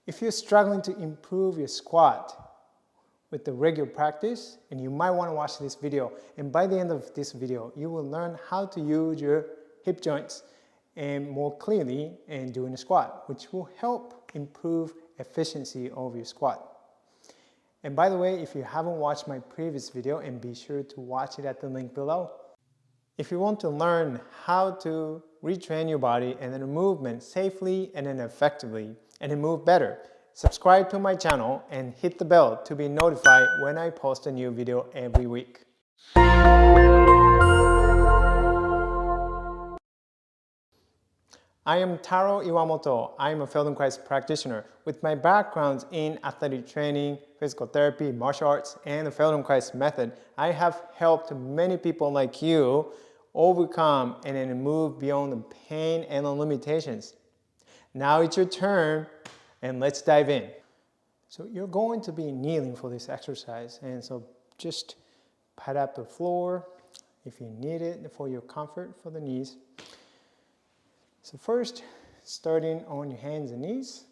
If you're struggling to improve your squat with the regular practice, and you might want to watch this video, and by the end of this video, you will learn how to use your hip joints and more clearly in doing a squat, which will help improve efficiency of your squat. And by the way, if you haven't watched my previous video, and be sure to watch it at the link below. If you want to learn how to retrain your body and then movement safely and then effectively and then move better, subscribe to my channel and hit the bell to be notified when I post a new video every week. I am Taro Iwamoto. I am a Feldenkrais practitioner. With my backgrounds in athletic training, physical therapy, martial arts, and the Feldenkrais method, I have helped many people like you overcome and then move beyond the pain and the limitations. Now it's your turn, and let's dive in. So you're going to be kneeling for this exercise, and so just pad up the floor if you need it for your comfort for the knees. So first, starting on your hands and knees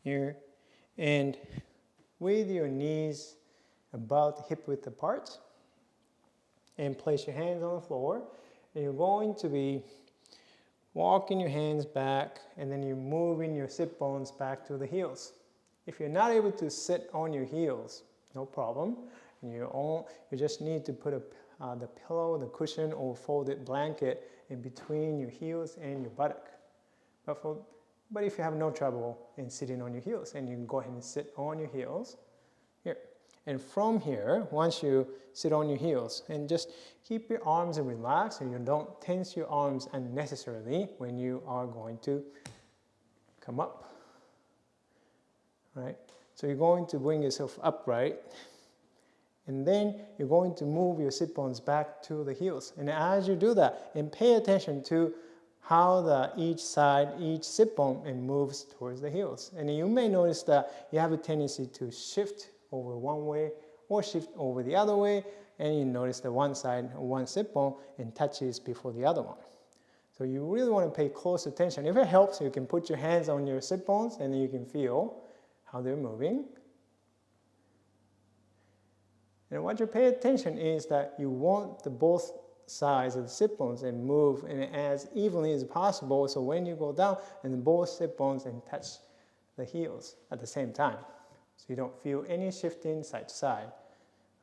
here, and with your knees about hip width apart, and place your hands on the floor, and you're going to be walking your hands back, and then you're moving your sit bones back to the heels. If you're not able to sit on your heels, no problem. You just need to put the pillow, the cushion, or folded blanket in between your heels and your buttock. But if you have no trouble in sitting on your heels, and you can go ahead and sit on your heels here. And from here, once you sit on your heels, and just keep your arms relaxed, and you don't tense your arms unnecessarily when you are going to come up. Right? So you're going to bring yourself upright, and then you're going to move your sit bones back to the heels. And as you do that, and pay attention to how each sit bone moves towards the heels. And you may notice that you have a tendency to shift over one way or shift over the other way, and you notice that one side, one sit bone, and touches before the other one. So you really want to pay close attention. If it helps, you can put your hands on your sit bones, and then you can feel how they're moving. And what you pay attention is that you want both sides of the sit bones and move as evenly as possible. So when you go down, and both sit bones and touch the heels at the same time, so you don't feel any shifting side to side,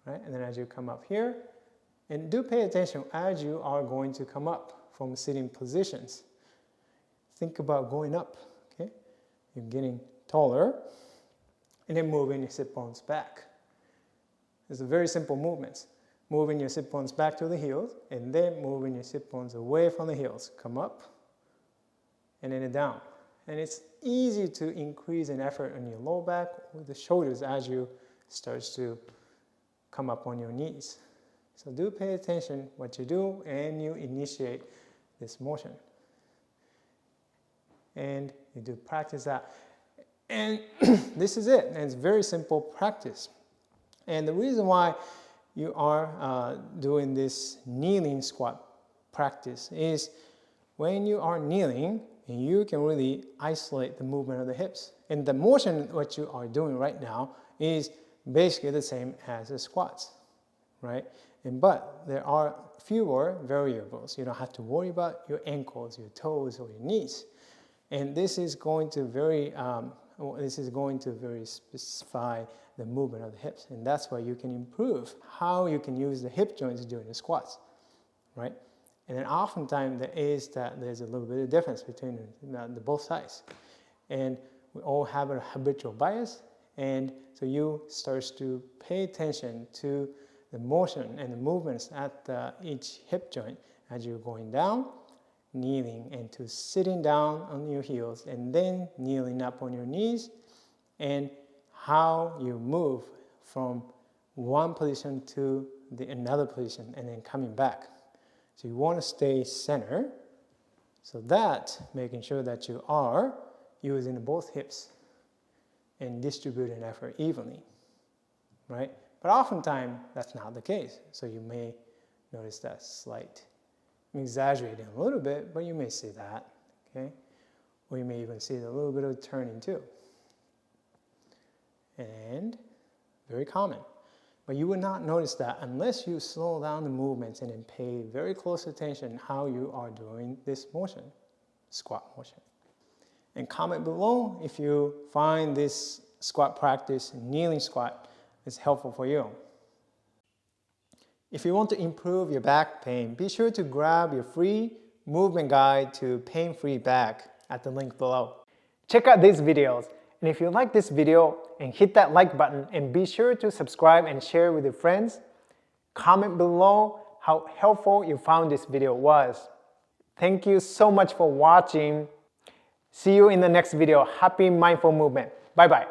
right? And then as you come up here, and do pay attention as you are going to come up from sitting positions. Think about going up. Okay, you're getting taller, and then moving your sit bones back. It's a very simple movements. Moving your sit bones back to the heels, and then moving your sit bones away from the heels. Come up, and then down. And it's easy to increase in effort on your low back or the shoulders as you start to come up on your knees. So do pay attention what you do, and you initiate this motion. And you do practice that. And this is it. And it's very simple practice. And the reason why you are doing this kneeling squat practice is when you are kneeling, you can really isolate the movement of the hips. And the motion what you are doing right now is basically the same as the squats, right? But there are fewer variables. You don't have to worry about your ankles, your toes, or your knees. And this is going to very specify the movement of the hips, and that's why you can improve how you can use the hip joints during the squats, right? And then oftentimes there's a little bit of difference between the both sides, and we all have a habitual bias, and so you start to pay attention to the motion and the movements at each hip joint as you're going down, kneeling, and to sitting down on your heels, and then kneeling up on your knees, and how you move from one position to another position, and then coming back. So you want to stay center, so that making sure that you are using both hips and distributing effort evenly, right? But oftentimes that's not the case. So you may notice that slight, I'm exaggerating a little bit, but you may see that, okay? Or you may even see a little bit of turning too. and very common. But you will not notice that unless you slow down the movements and then pay very close attention how you are doing this motion, squat motion. And comment below if you find this squat practice, kneeling squat, is helpful for you. If you want to improve your back pain, be sure to grab your free movement guide to pain-free back at the link below. Check out these videos, and if you like this video, and hit that like button, and be sure to subscribe and share with your friends. Comment below how helpful you found this video was. Thank you so much for watching. See you in the next video. Happy mindful movement. Bye bye.